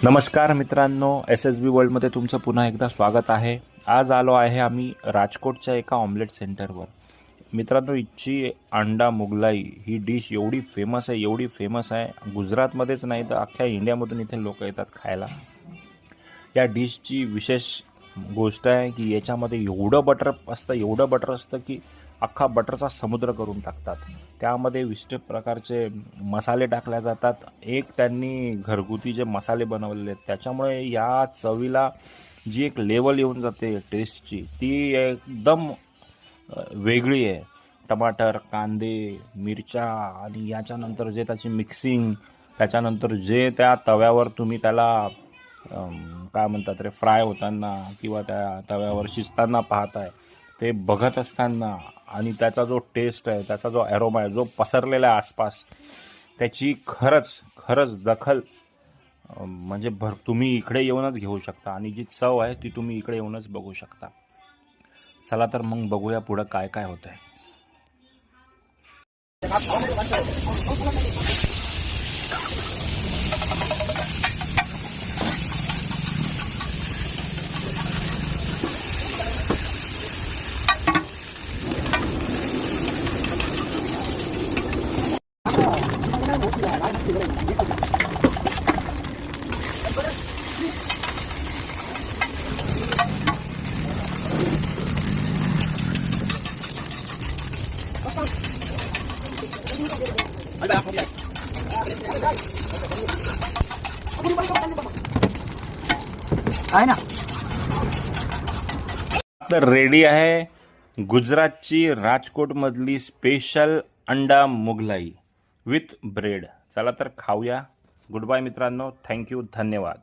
नमस्कार मित्रांनो, SSB वर्ल्डमध्ये तुमचं पुन्हा एकदा स्वागत आहे। आज आलो आहे आम्ही राजकोटच्या एका ऑमलेट सेंटरवर। मित्रांनो, इथची अंडा मुगलाई ही डिश एवढी फेमस आहे, गुजरातमध्येच नाही तर अख्ख्या इंडियामधून इथे लोक येतात खायला। या डिशची विशेष गोष्ट आहे की याच्यामध्ये एवढं बटर असतं की अख्खा बटरचा समुद्र करून टाकतात। त्यामध्ये विशिष्ट प्रकारचे मसाले टाकले जातात। एक त्यांनी घरगुती जे मसाले बनवलेले आहेत त्याच्यामुळे या चवीला जी एक लेवल येऊन जाते टेस्टची ती एकदम वेगळी आहे। टमाटर, कांदे, मिरच्या आणि याच्यानंतर जे त्याची मिक्सिंग, त्याच्यानंतर जे त्या तव्यावर तुम्ही त्याला काय म्हणतात रे, फ्राय होताना किंवा त्या तव्यावर शिजताना पाहताय, ते बघत असताना आणि त्याचा जो टेस्ट आहे, त्याचा जो ॲरोमा आहे जो पसरलेला आहे आसपास, त्याची खरंच दखल म्हणजे तुम्ही इकडे येऊनच घेऊ शकता आणि जी चव आहे ती तुम्ही इकडे येऊनच बघू शकता। चला तर मग बघूया पुढं काय काय होत आहे। आहे ना, तर रेडी आहे गुजरातची राजकोटमधली स्पेशल अंडा मुगलाई विथ ब्रेड। चला तर खाऊया। गुड बाय मित्रांनो, थँक्यू, धन्यवाद।